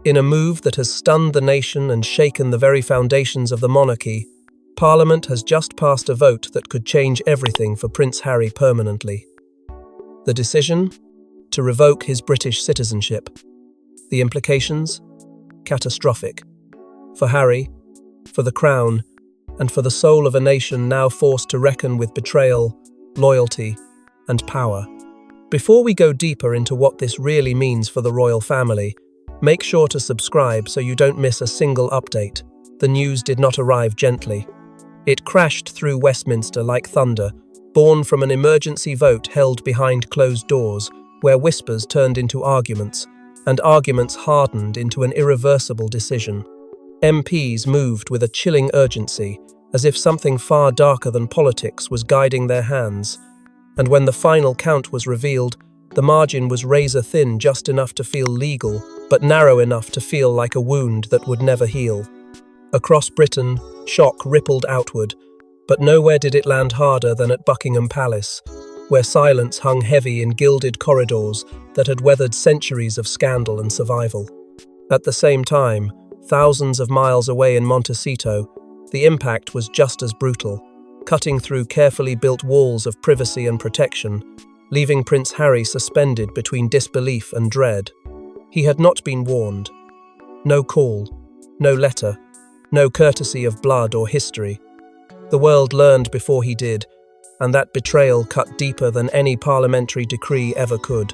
In a move that has stunned the nation and shaken the very foundations of the monarchy, Parliament has just passed a vote that could change everything for Prince Harry permanently. The decision? To revoke his British citizenship. The implications? Catastrophic. For Harry, for the Crown, and for the soul of a nation now forced to reckon with betrayal, loyalty, and power. Before we go deeper into what this really means for the royal family, make sure to subscribe so you don't miss a single update. The news did not arrive gently. It crashed through Westminster like thunder, born from an emergency vote held behind closed doors, where whispers turned into arguments, and arguments hardened into an irreversible decision. MPs moved with a chilling urgency, as if something far darker than politics was guiding their hands. And when the final count was revealed, the margin was razor-thin, just enough to feel legal, but narrow enough to feel like a wound that would never heal. Across Britain, shock rippled outward, but nowhere did it land harder than at Buckingham Palace, where silence hung heavy in gilded corridors that had weathered centuries of scandal and survival. At the same time, thousands of miles away in Montecito, the impact was just as brutal, cutting through carefully built walls of privacy and protection, leaving Prince Harry suspended between disbelief and dread. He had not been warned. No call, no letter, no courtesy of blood or history. The world learned before he did, and that betrayal cut deeper than any parliamentary decree ever could.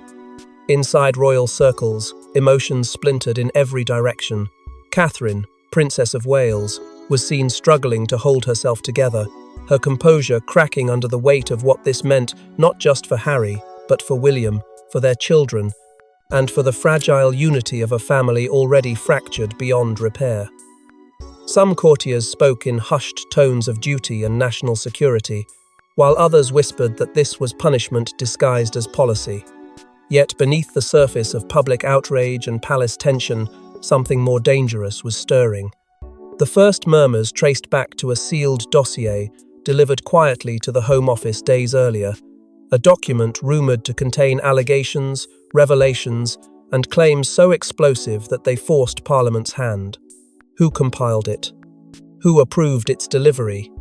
Inside royal circles, emotions splintered in every direction. Catherine, Princess of Wales, was seen struggling to hold herself together, her composure cracking under the weight of what this meant not just for Harry, but for William, for their children, and for the fragile unity of a family already fractured beyond repair. Some courtiers spoke in hushed tones of duty and national security, while others whispered that this was punishment disguised as policy. Yet beneath the surface of public outrage and palace tension, something more dangerous was stirring. The first murmurs traced back to a sealed dossier delivered quietly to the Home Office days earlier, a document rumoured to contain allegations, revelations, and claims so explosive that they forced Parliament's hand. Who compiled it? Who approved its delivery?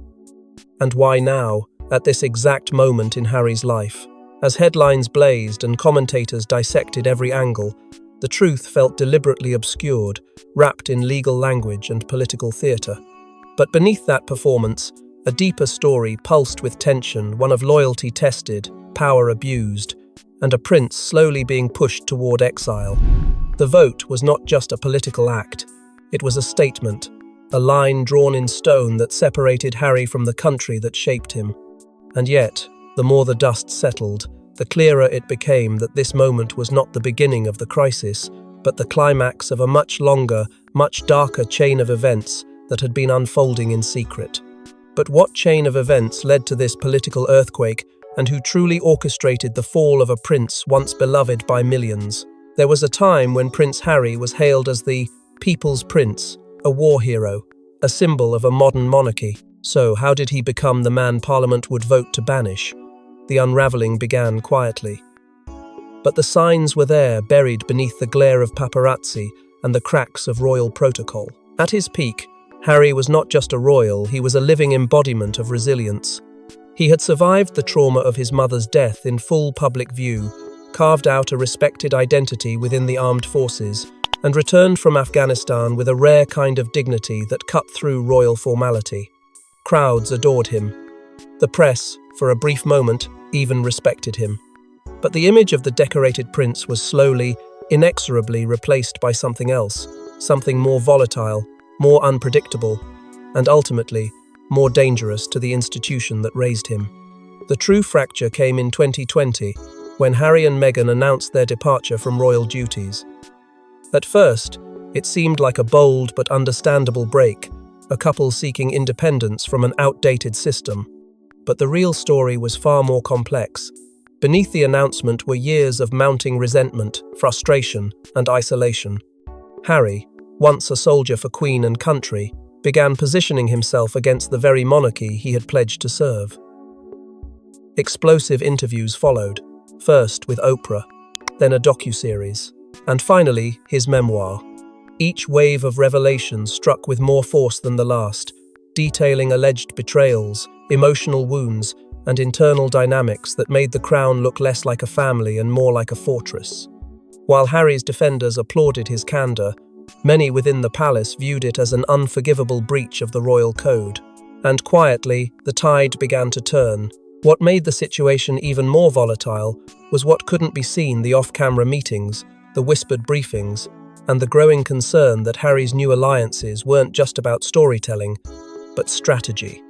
And why now, at this exact moment in Harry's life? As headlines blazed and commentators dissected every angle, the truth felt deliberately obscured, wrapped in legal language and political theatre. But beneath that performance, a deeper story pulsed with tension, one of loyalty tested, power abused, and a prince slowly being pushed toward exile. The vote was not just a political act, it was a statement, a line drawn in stone that separated Harry from the country that shaped him. And yet, the more the dust settled, the clearer it became that this moment was not the beginning of the crisis, but the climax of a much longer, much darker chain of events that had been unfolding in secret. But what chain of events led to this political earthquake, and who truly orchestrated the fall of a prince once beloved by millions? There was a time when Prince Harry was hailed as the People's Prince, a war hero, a symbol of a modern monarchy. So how did he become the man Parliament would vote to banish? The unravelling began quietly. But the signs were there, buried beneath the glare of paparazzi and the cracks of royal protocol. At his peak, Harry was not just a royal, he was a living embodiment of resilience. He had survived the trauma of his mother's death in full public view, carved out a respected identity within the armed forces, and returned from Afghanistan with a rare kind of dignity that cut through royal formality. Crowds adored him. The press, for a brief moment, even respected him. But the image of the decorated prince was slowly, inexorably replaced by something else, something more volatile, more unpredictable, and ultimately, more dangerous to the institution that raised him. The true fracture came in 2020, when Harry and Meghan announced their departure from royal duties. At first, it seemed like a bold but understandable break, a couple seeking independence from an outdated system. But the real story was far more complex. Beneath the announcement were years of mounting resentment, frustration, and isolation. Harry, once a soldier for Queen and country, began positioning himself against the very monarchy he had pledged to serve. Explosive interviews followed, first with Oprah, then a docuseries, and finally his memoir. Each wave of revelations struck with more force than the last, detailing alleged betrayals, emotional wounds, and internal dynamics that made the crown look less like a family and more like a fortress. While Harry's defenders applauded his candor, many within the palace viewed it as an unforgivable breach of the royal code. And quietly, the tide began to turn. What made the situation even more volatile was what couldn't be seen: the off-camera meetings, the whispered briefings, and the growing concern that Harry's new alliances weren't just about storytelling, but strategy.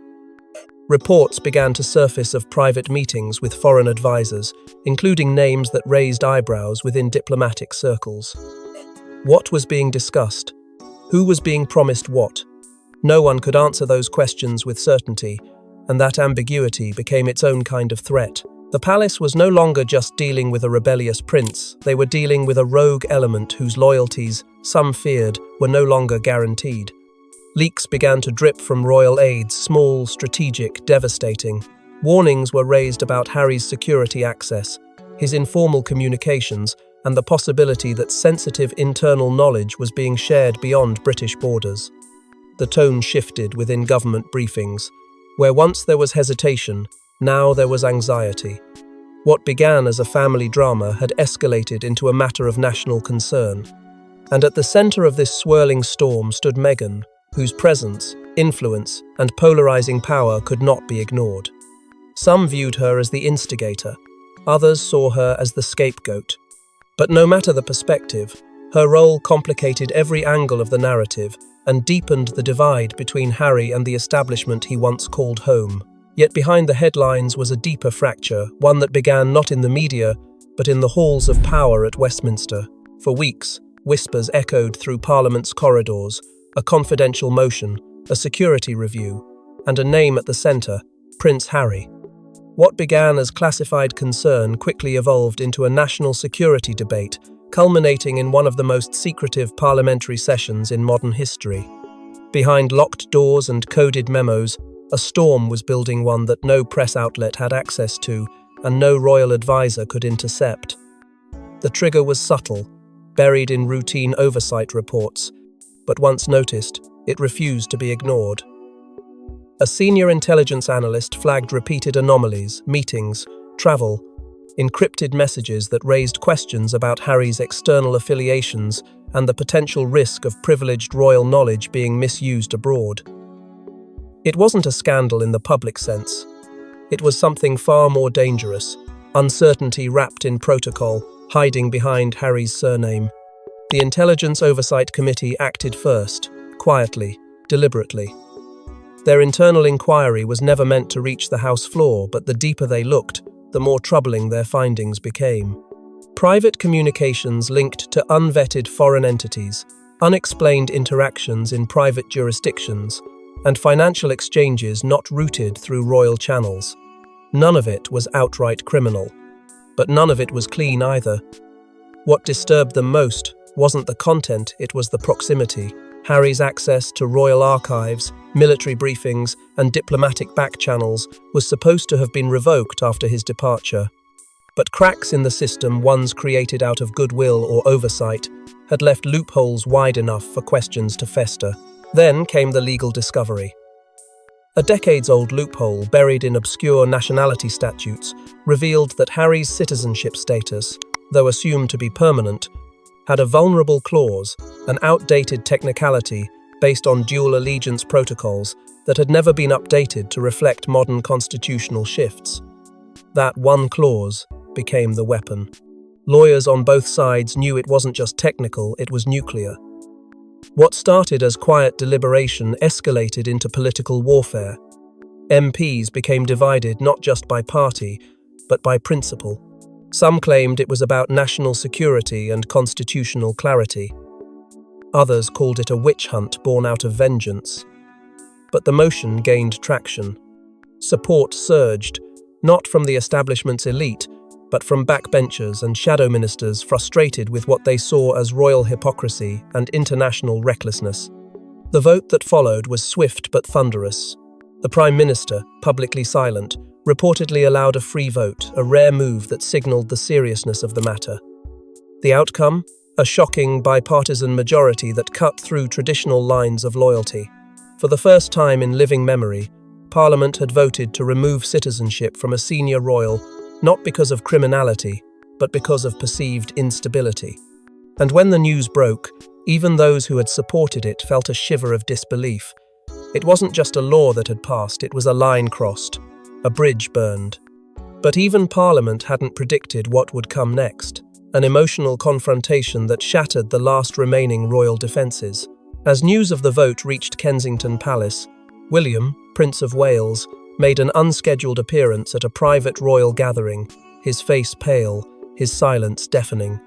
Reports began to surface of private meetings with foreign advisors, including names that raised eyebrows within diplomatic circles. What was being discussed? Who was being promised what? No one could answer those questions with certainty, and that ambiguity became its own kind of threat. The palace was no longer just dealing with a rebellious prince, they were dealing with a rogue element whose loyalties, some feared, were no longer guaranteed. Leaks began to drip from royal aides, small, strategic, devastating. Warnings were raised about Harry's security access, his informal communications, and the possibility that sensitive internal knowledge was being shared beyond British borders. The tone shifted within government briefings. Where once there was hesitation, now there was anxiety. What began as a family drama had escalated into a matter of national concern. And at the center of this swirling storm stood Meghan, whose presence, influence, and polarizing power could not be ignored. Some viewed her as the instigator, others saw her as the scapegoat. But no matter the perspective, her role complicated every angle of the narrative and deepened the divide between Harry and the establishment he once called home. Yet behind the headlines was a deeper fracture, one that began not in the media, but in the halls of power at Westminster. For weeks, whispers echoed through Parliament's corridors, a confidential motion, a security review, and a name at the centre: Prince Harry. What began as classified concern quickly evolved into a national security debate, culminating in one of the most secretive parliamentary sessions in modern history. Behind locked doors and coded memos, a storm was building, one that no press outlet had access to and no royal advisor could intercept. The trigger was subtle, buried in routine oversight reports, but once noticed, it refused to be ignored. A senior intelligence analyst flagged repeated anomalies, meetings, travel, encrypted messages that raised questions about Harry's external affiliations and the potential risk of privileged royal knowledge being misused abroad. It wasn't a scandal in the public sense. It was something far more dangerous: uncertainty wrapped in protocol, hiding behind Harry's surname. The Intelligence Oversight Committee acted first, quietly, deliberately. Their internal inquiry was never meant to reach the House floor, but the deeper they looked, the more troubling their findings became. Private communications linked to unvetted foreign entities, unexplained interactions in private jurisdictions, and financial exchanges not routed through royal channels. None of it was outright criminal, but none of it was clean either. What disturbed them most wasn't the content, it was the proximity. Harry's access to royal archives, military briefings, and diplomatic back channels was supposed to have been revoked after his departure. But cracks in the system, ones created out of goodwill or oversight, had left loopholes wide enough for questions to fester. Then came the legal discovery. A decades-old loophole buried in obscure nationality statutes revealed that Harry's citizenship status, though assumed to be permanent, had a vulnerable clause, an outdated technicality based on dual allegiance protocols that had never been updated to reflect modern constitutional shifts. That one clause became the weapon. Lawyers on both sides knew it wasn't just technical, it was nuclear. What started as quiet deliberation escalated into political warfare. MPs became divided not just by party, but by principle. Some claimed it was about national security and constitutional clarity. Others called it a witch hunt born out of vengeance. But the motion gained traction. Support surged, not from the establishment's elite, but from backbenchers and shadow ministers frustrated with what they saw as royal hypocrisy and international recklessness. The vote that followed was swift but thunderous. The Prime Minister, publicly silent, reportedly allowed a free vote, a rare move that signaled the seriousness of the matter. The outcome? a shocking bipartisan majority that cut through traditional lines of loyalty. For the first time in living memory, Parliament had voted to remove citizenship from a senior royal, not because of criminality, but because of perceived instability. And when the news broke, even those who had supported it felt a shiver of disbelief. It wasn't just a law that had passed, it was a line crossed, a bridge burned. But even Parliament hadn't predicted what would come next, an emotional confrontation that shattered the last remaining royal defences. As news of the vote reached Kensington Palace, William, Prince of Wales, made an unscheduled appearance at a private royal gathering, his face pale, his silence deafening.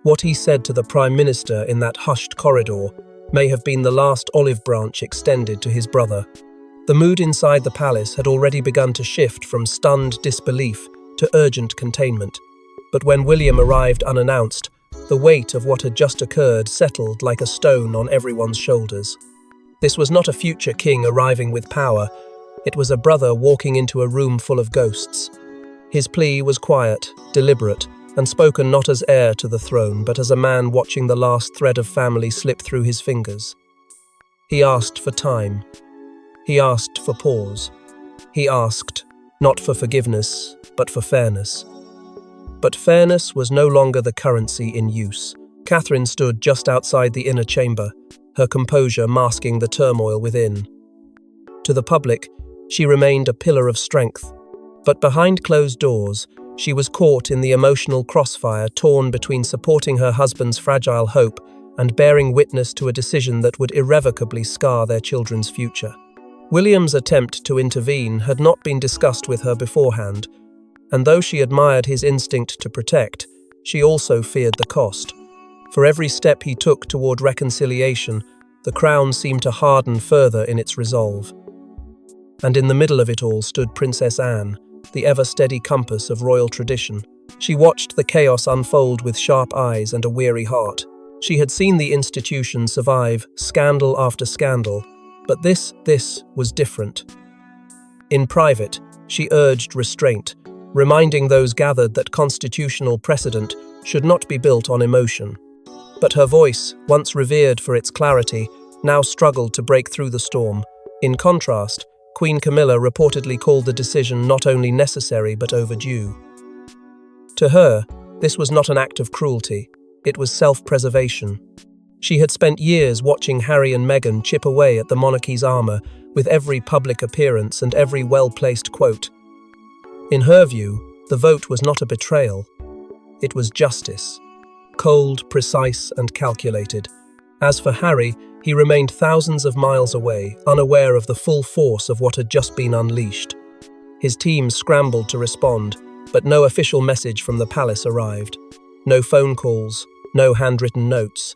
What he said to the Prime Minister in that hushed corridor may have been the last olive branch extended to his brother. The mood inside the palace had already begun to shift from stunned disbelief to urgent containment. But when William arrived unannounced, the weight of what had just occurred settled like a stone on everyone's shoulders. This was not a future king arriving with power, it was a brother walking into a room full of ghosts. His plea was quiet, deliberate, and spoken not as heir to the throne, but as a man watching the last thread of family slip through his fingers. He asked for time. He asked for pause. He asked, not for forgiveness, but for fairness. But fairness was no longer the currency in use. Catherine stood just outside the inner chamber, her composure masking the turmoil within. To the public, she remained a pillar of strength, but behind closed doors, she was caught in the emotional crossfire, torn between supporting her husband's fragile hope and bearing witness to a decision that would irrevocably scar their children's future. William's attempt to intervene had not been discussed with her beforehand, and though she admired his instinct to protect, she also feared the cost. For every step he took toward reconciliation, the crown seemed to harden further in its resolve. And in the middle of it all stood Princess Anne, the ever-steady compass of royal tradition. She watched the chaos unfold with sharp eyes and a weary heart. She had seen the institution survive scandal after scandal, but this was different. In private, she urged restraint, reminding those gathered that constitutional precedent should not be built on emotion. But her voice, once revered for its clarity, now struggled to break through the storm. In contrast, Queen Camilla reportedly called the decision not only necessary but overdue. To her, this was not an act of cruelty, it was self-preservation. She had spent years watching Harry and Meghan chip away at the monarchy's armour with every public appearance and every well-placed quote. In her view, the vote was not a betrayal. It was justice. Cold, precise, and calculated. As for Harry, he remained thousands of miles away, unaware of the full force of what had just been unleashed. His team scrambled to respond, but no official message from the palace arrived. No phone calls, no handwritten notes.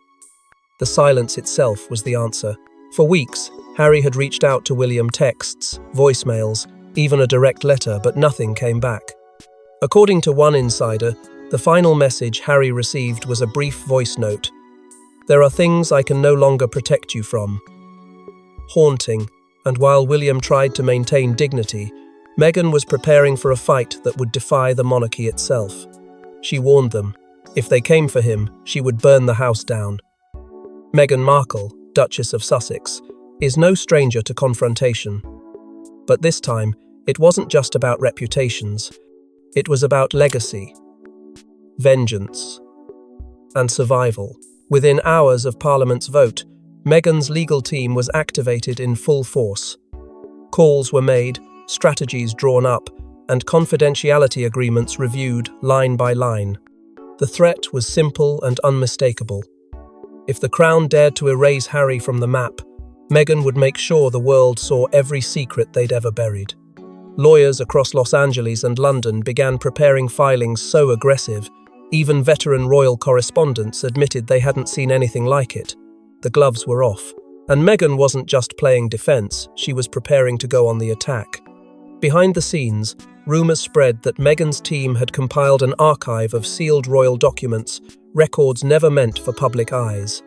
The silence itself was the answer. For weeks, Harry had reached out to William, texts, voicemails, even a direct letter, but nothing came back. According to one insider, the final message Harry received was a brief voice note. "There are things I can no longer protect you from." Haunting, and while William tried to maintain dignity, Meghan was preparing for a fight that would defy the monarchy itself. She warned them, if they came for him, she would burn the house down. Meghan Markle, Duchess of Sussex, is no stranger to confrontation. But this time, it wasn't just about reputations. It was about legacy, vengeance, and survival. Within hours of Parliament's vote, Meghan's legal team was activated in full force. Calls were made, strategies drawn up, and confidentiality agreements reviewed line by line. The threat was simple and unmistakable. If the Crown dared to erase Harry from the map, Meghan would make sure the world saw every secret they'd ever buried. Lawyers across Los Angeles and London began preparing filings so aggressive, even veteran royal correspondents admitted they hadn't seen anything like it. The gloves were off. And Meghan wasn't just playing defense, she was preparing to go on the attack. Behind the scenes, rumors spread that Meghan's team had compiled an archive of sealed royal documents, records never meant for public eyes.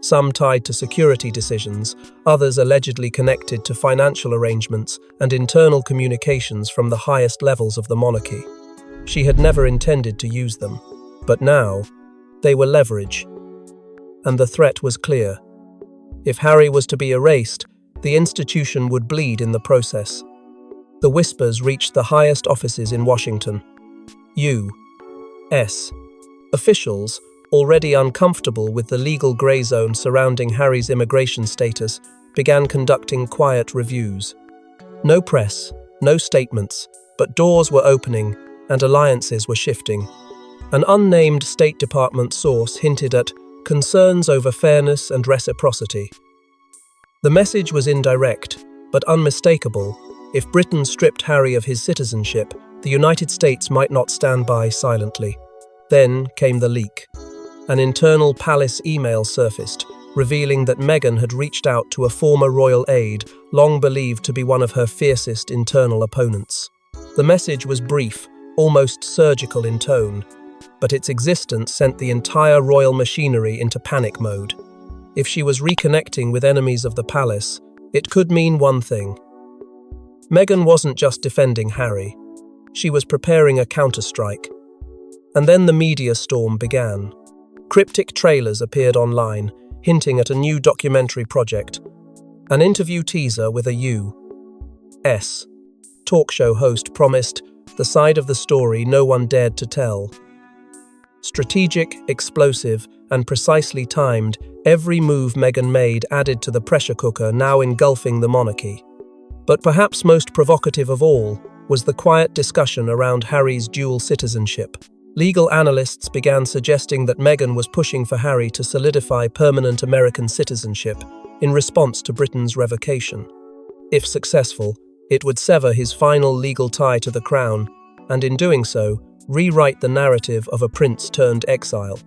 Some tied to security decisions, others allegedly connected to financial arrangements and internal communications from the highest levels of the monarchy. She had never intended to use them, but now, they were leverage. and the threat was clear. If Harry was to be erased, the institution would bleed in the process. The whispers reached the highest offices in Washington. U.S. officials, already uncomfortable with the legal grey zone surrounding Harry's immigration status, began conducting quiet reviews. No press, no statements, but doors were opening and alliances were shifting. An unnamed State Department source hinted at concerns over fairness and reciprocity. The message was indirect, but unmistakable. If Britain stripped Harry of his citizenship, the United States might not stand by silently. Then came the leak. An internal palace email surfaced, revealing that Meghan had reached out to a former royal aide, long believed to be one of her fiercest internal opponents. The message was brief, almost surgical in tone, but its existence sent the entire royal machinery into panic mode. If she was reconnecting with enemies of the palace, it could mean one thing. Meghan wasn't just defending Harry. She was preparing a counterstrike. And then the media storm began. Cryptic trailers appeared online, hinting at a new documentary project. An interview teaser with a U.S. talk show host promised the side of the story no one dared to tell. Strategic, explosive, and precisely timed, every move Meghan made added to the pressure cooker now engulfing the monarchy. But perhaps most provocative of all was the quiet discussion around Harry's dual citizenship. Legal analysts began suggesting that Meghan was pushing for Harry to solidify permanent American citizenship in response to Britain's revocation. If successful, it would sever his final legal tie to the crown, and in doing so, rewrite the narrative of a prince-turned-exile.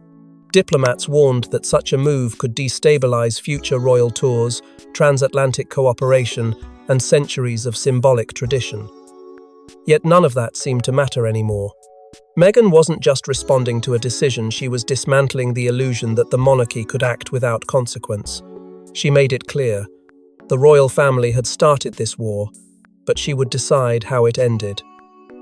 Diplomats warned that such a move could destabilize future royal tours, transatlantic cooperation, and centuries of symbolic tradition. Yet none of that seemed to matter anymore. Meghan wasn't just responding to a decision, she was dismantling the illusion that the monarchy could act without consequence. She made it clear. The royal family had started this war, but she would decide how it ended.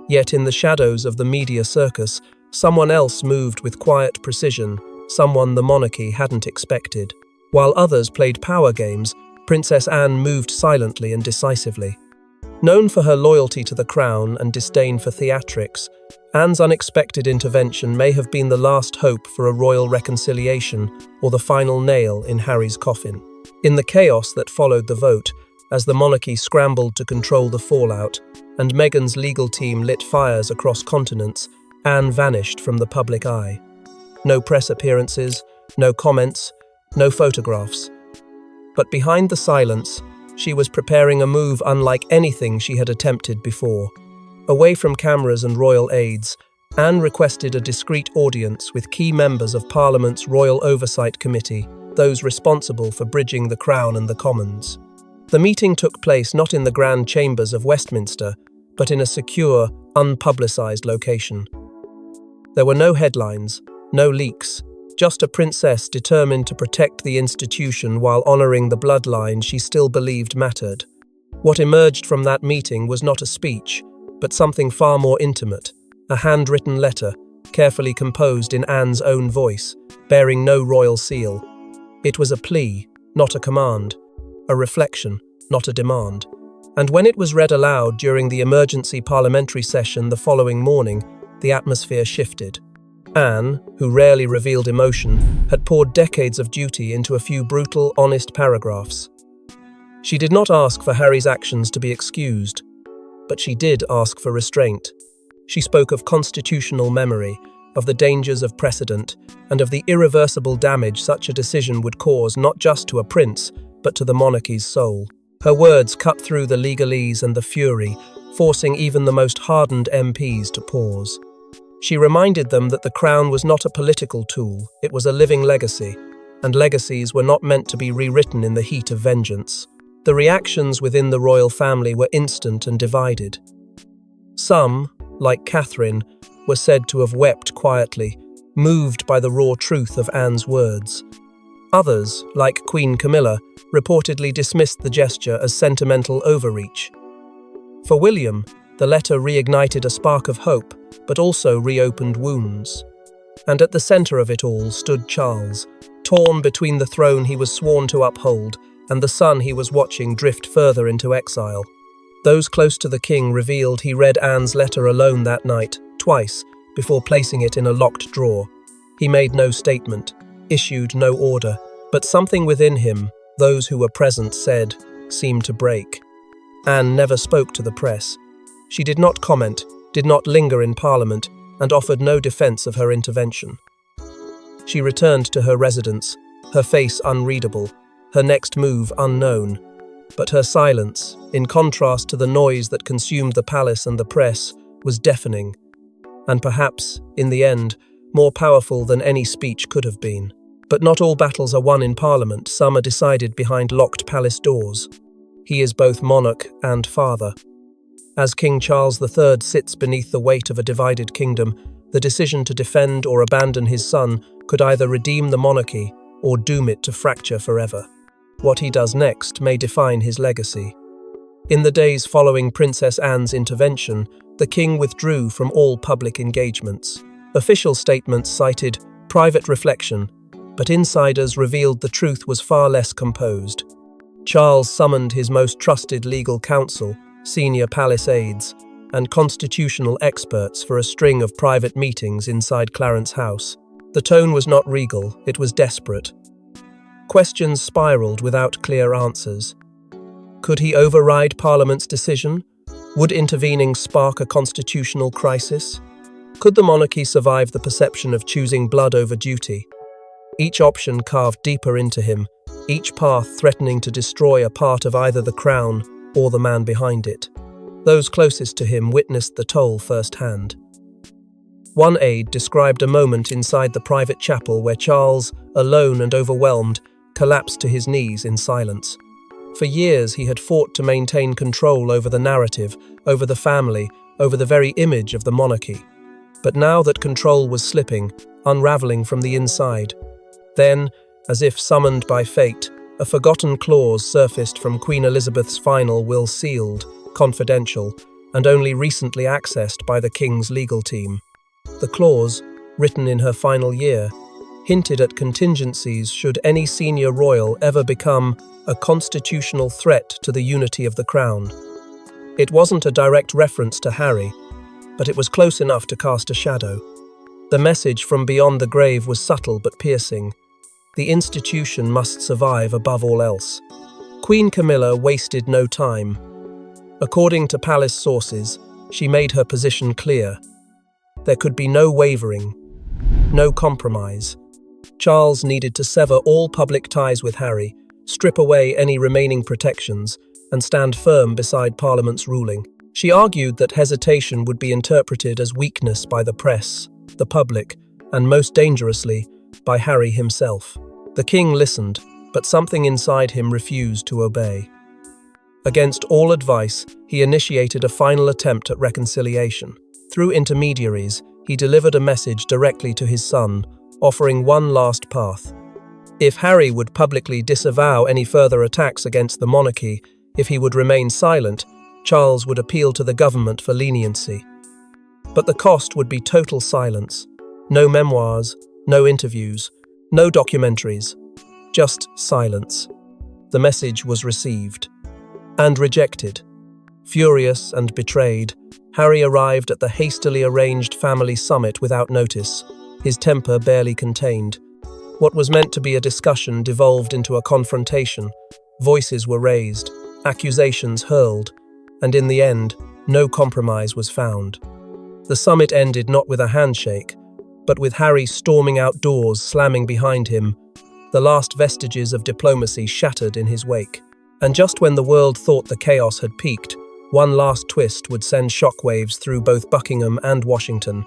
Yet in the shadows of the media circus, someone else moved with quiet precision, someone the monarchy hadn't expected. While others played power games, Princess Anne moved silently and decisively. Known for her loyalty to the crown and disdain for theatrics, Anne's unexpected intervention may have been the last hope for a royal reconciliation or the final nail in Harry's coffin. In the chaos that followed the vote, as the monarchy scrambled to control the fallout, and Meghan's legal team lit fires across continents, Anne vanished from the public eye. No press appearances, no comments, no photographs. But behind the silence, she was preparing a move unlike anything she had attempted before. Away from cameras and royal aides, Anne requested a discreet audience with key members of Parliament's Royal Oversight Committee, those responsible for bridging the Crown and the Commons. The meeting took place not in the grand chambers of Westminster, but in a secure, unpublicized location. There were no headlines, no leaks, just a princess determined to protect the institution while honoring the bloodline she still believed mattered. What emerged from that meeting was not a speech, but something far more intimate, a handwritten letter, carefully composed in Anne's own voice, bearing no royal seal. It was a plea, not a command, a reflection, not a demand. And when it was read aloud during the emergency parliamentary session the following morning, the atmosphere shifted. Anne, who rarely revealed emotion, had poured decades of duty into a few brutal, honest paragraphs. She did not ask for Harry's actions to be excused, but she did ask for restraint. She spoke of constitutional memory, of the dangers of precedent, and of the irreversible damage such a decision would cause not just to a prince, but to the monarchy's soul. Her words cut through the legalese and the fury, forcing even the most hardened MPs to pause. She reminded them that the crown was not a political tool, it was a living legacy, and legacies were not meant to be rewritten in the heat of vengeance. The reactions within the royal family were instant and divided. Some, like Catherine, were said to have wept quietly, moved by the raw truth of Anne's words. Others, like Queen Camilla, reportedly dismissed the gesture as sentimental overreach. For William, the letter reignited a spark of hope, but also reopened wounds. And at the centre of it all stood Charles, torn between the throne he was sworn to uphold and the son he was watching drift further into exile. Those close to the king revealed he read Anne's letter alone that night, twice, before placing it in a locked drawer. He made no statement, issued no order, but something within him, those who were present said, seemed to break. Anne never spoke to the press. She did not comment, did not linger in Parliament, and offered no defence of her intervention. She returned to her residence, her face unreadable, her next move unknown. But her silence, in contrast to the noise that consumed the palace and the press, was deafening, and perhaps, in the end, more powerful than any speech could have been. But not all battles are won in Parliament, some are decided behind locked palace doors. He is both monarch and father. As King Charles III sits beneath the weight of a divided kingdom, the decision to defend or abandon his son could either redeem the monarchy or doom it to fracture forever. What he does next may define his legacy. In the days following Princess Anne's intervention, the king withdrew from all public engagements. Official statements cited private reflection, but insiders revealed the truth was far less composed. Charles summoned his most trusted legal counsel, senior palace aides, and constitutional experts for a string of private meetings inside Clarence House. The tone was not regal, it was desperate. Questions spiraled without clear answers. Could he override Parliament's decision? Would intervening spark a constitutional crisis? Could the monarchy survive the perception of choosing blood over duty? Each option carved deeper into him, each path threatening to destroy a part of either the crown or the man behind it. Those closest to him witnessed the toll firsthand. One aide described a moment inside the private chapel where Charles, alone and overwhelmed, collapsed to his knees in silence. For years he had fought to maintain control over the narrative, over the family, over the very image of the monarchy. But now that control was slipping, unraveling from the inside. Then, as if summoned by fate, a forgotten clause surfaced from Queen Elizabeth's final will, sealed, confidential, and only recently accessed by the king's legal team. The clause, written in her final year, hinted at contingencies should any senior royal ever become a constitutional threat to the unity of the crown. It wasn't a direct reference to Harry, but it was close enough to cast a shadow. The message from beyond the grave was subtle but piercing. The institution must survive above all else. Queen Camilla wasted no time. According to palace sources, she made her position clear. There could be no wavering, no compromise. Charles needed to sever all public ties with Harry, strip away any remaining protections, and stand firm beside Parliament's ruling. She argued that hesitation would be interpreted as weakness by the press, the public, and most dangerously, by Harry himself. The king listened, but something inside him refused to obey. Against all advice, he initiated a final attempt at reconciliation. Through intermediaries, he delivered a message directly to his son, offering one last path. If Harry would publicly disavow any further attacks against the monarchy, if he would remain silent, Charles would appeal to the government for leniency. But the cost would be total silence. No memoirs, no interviews, no documentaries, just silence. The message was received and rejected. Furious and betrayed, Harry arrived at the hastily arranged family summit without notice, his temper barely contained. What was meant to be a discussion devolved into a confrontation. Voices were raised, accusations hurled, and in the end, no compromise was found. The summit ended not with a handshake, but with Harry storming outdoors, slamming behind him, the last vestiges of diplomacy shattered in his wake. And just when the world thought the chaos had peaked, one last twist would send shockwaves through both Buckingham and Washington.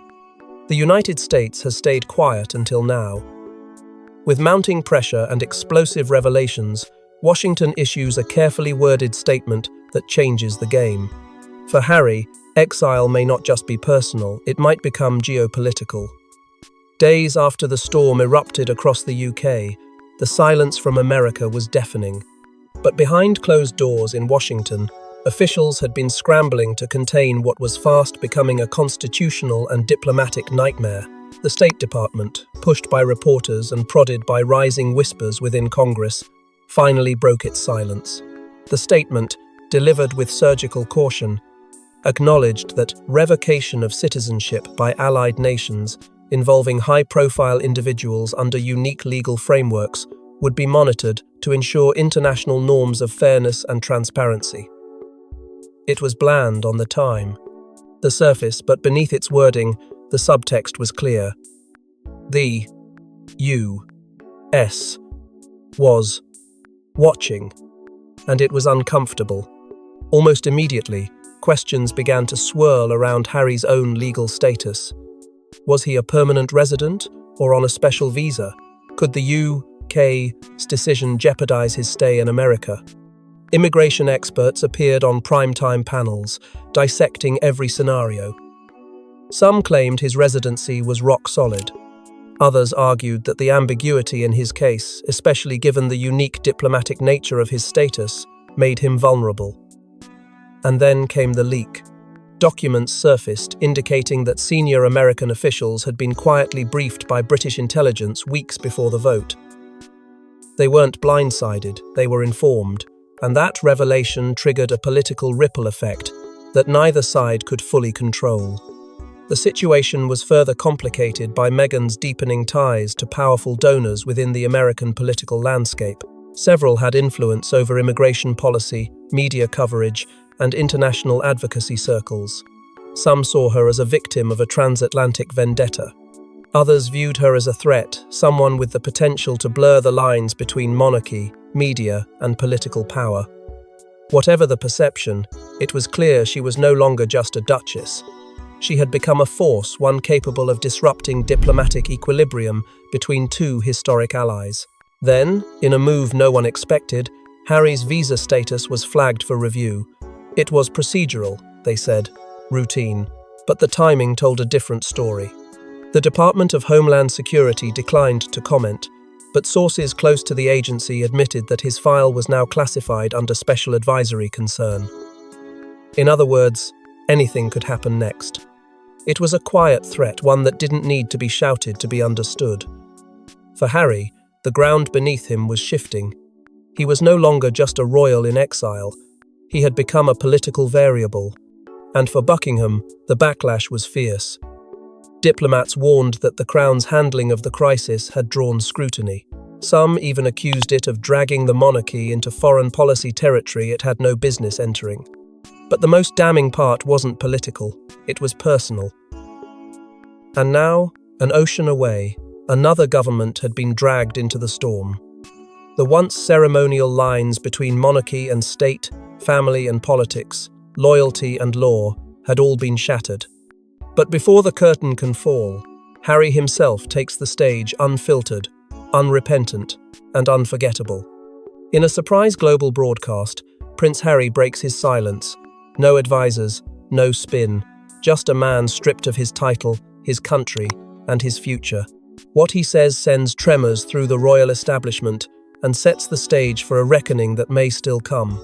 The United States has stayed quiet until now. With mounting pressure and explosive revelations, Washington issues a carefully worded statement that changes the game. For Harry, exile may not just be personal, it might become geopolitical. Days after the storm erupted across the UK, the silence from America was deafening. But behind closed doors in Washington, officials had been scrambling to contain what was fast becoming a constitutional and diplomatic nightmare. The State Department, pushed by reporters and prodded by rising whispers within Congress, finally broke its silence. The statement, delivered with surgical caution, acknowledged that revocation of citizenship by allied nations involving high-profile individuals under unique legal frameworks would be monitored to ensure international norms of fairness and transparency. It was bland on the the surface, but beneath its wording, the subtext was clear. The U.S. was watching, and it was uncomfortable. Almost immediately, questions began to swirl around Harry's own legal status. Was he a permanent resident or on a special visa? Could the UK's decision jeopardize his stay in America? Immigration experts appeared on primetime panels, dissecting every scenario. Some claimed his residency was rock solid. Others argued that the ambiguity in his case, especially given the unique diplomatic nature of his status, made him vulnerable. And then came the leak. Documents surfaced indicating that senior American officials had been quietly briefed by British intelligence weeks before the vote. They weren't blindsided, they were informed, and that revelation triggered a political ripple effect that neither side could fully control. The situation was further complicated by Meghan's deepening ties to powerful donors within the American political landscape. Several had influence over immigration policy, media coverage, and international advocacy circles. Some saw her as a victim of a transatlantic vendetta. Others viewed her as a threat, someone with the potential to blur the lines between monarchy, media, and political power. Whatever the perception, it was clear she was no longer just a duchess. She had become a force, one capable of disrupting diplomatic equilibrium between two historic allies. Then, in a move no one expected, Harry's visa status was flagged for review. It was procedural, they said, routine, but the timing told a different story. The Department of Homeland Security declined to comment, but sources close to the agency admitted that his file was now classified under special advisory concern. In other words, anything could happen next. It was a quiet threat, one that didn't need to be shouted to be understood. For Harry, the ground beneath him was shifting. He was no longer just a royal in exile. He had become a political variable. And for Buckingham, the backlash was fierce. Diplomats warned that the Crown's handling of the crisis had drawn scrutiny. Some even accused it of dragging the monarchy into foreign policy territory it had no business entering. But the most damning part wasn't political, it was personal. And now, an ocean away, another government had been dragged into the storm. The once ceremonial lines between monarchy and state, family and politics, loyalty and law, had all been shattered. But before the curtain can fall, Harry himself takes the stage unfiltered, unrepentant, and unforgettable. In a surprise global broadcast, Prince Harry breaks his silence. No advisors, no spin, just a man stripped of his title, his country, and his future. What he says sends tremors through the royal establishment and sets the stage for a reckoning that may still come.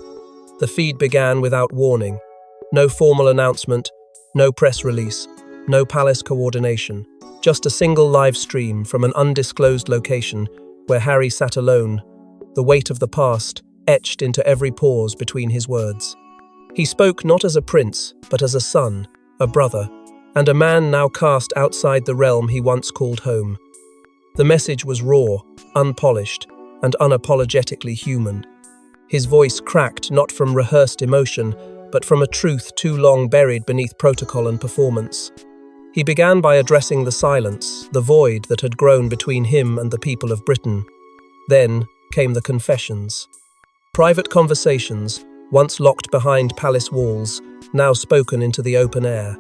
The feed began without warning. No formal announcement, no press release, no palace coordination, just a single live stream from an undisclosed location where Harry sat alone, the weight of the past etched into every pause between his words. He spoke not as a prince, but as a son, a brother, and a man now cast outside the realm he once called home. The message was raw, unpolished, and unapologetically human. His voice cracked not from rehearsed emotion, but from a truth too long buried beneath protocol and performance. He began by addressing the silence, the void that had grown between him and the people of Britain. Then came the confessions. Private conversations, once locked behind palace walls, now spoken into the open air.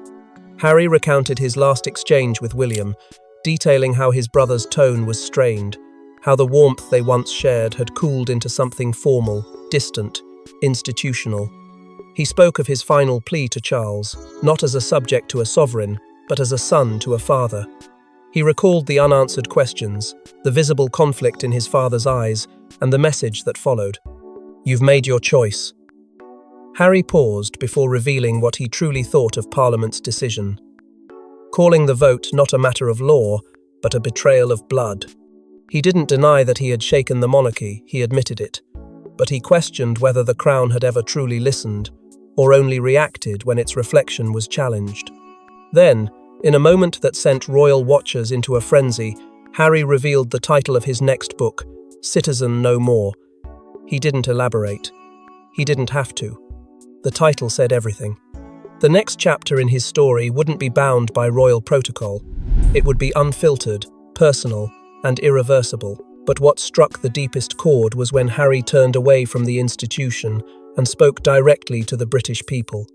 Harry recounted his last exchange with William, detailing how his brother's tone was strained, how the warmth they once shared had cooled into something formal, distant, institutional. He spoke of his final plea to Charles, not as a subject to a sovereign, but as a son to a father. He recalled the unanswered questions, the visible conflict in his father's eyes, and the message that followed. "You've made your choice." Harry paused before revealing what he truly thought of Parliament's decision. calling the vote not a matter of law, but a betrayal of blood. He didn't deny that he had shaken the monarchy, he admitted it, but he questioned whether the crown had ever truly listened, or only reacted when its reflection was challenged. Then, in a moment that sent royal watchers into a frenzy, Harry revealed the title of his next book, Citizen No More. He didn't elaborate. He didn't have to. The title said everything. The next chapter in his story wouldn't be bound by royal protocol. It would be unfiltered, personal, and irreversible. But what struck the deepest chord was when Harry turned away from the institution and spoke directly to the British people.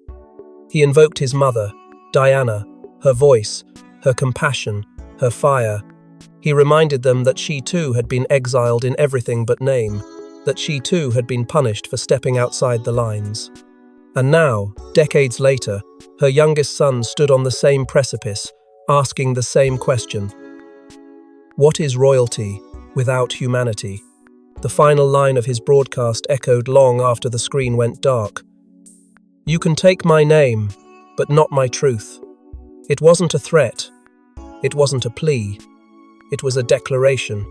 He invoked his mother, Diana, her voice, her compassion, her fire. He reminded them that she too had been exiled in everything but name, that she too had been punished for stepping outside the lines. And now, decades later, her youngest son stood on the same precipice, asking the same question. What is royalty without humanity? The final line of his broadcast echoed long after the screen went dark. You can take my name, but not my truth. It wasn't a threat. It wasn't a plea. It was a declaration.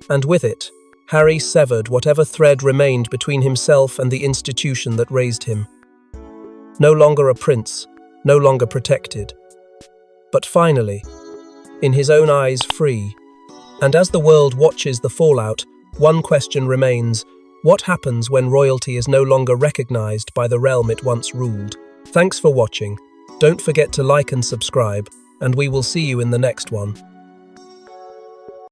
And with it, Harry severed whatever thread remained between himself and the institution that raised him. No longer a prince, no longer protected, but finally, in his own eyes, free. And as the world watches the fallout, one question remains: what happens when royalty is no longer recognized by the realm it once ruled? Thanks for watching. Don't forget to like and subscribe, and we will see you in the next one.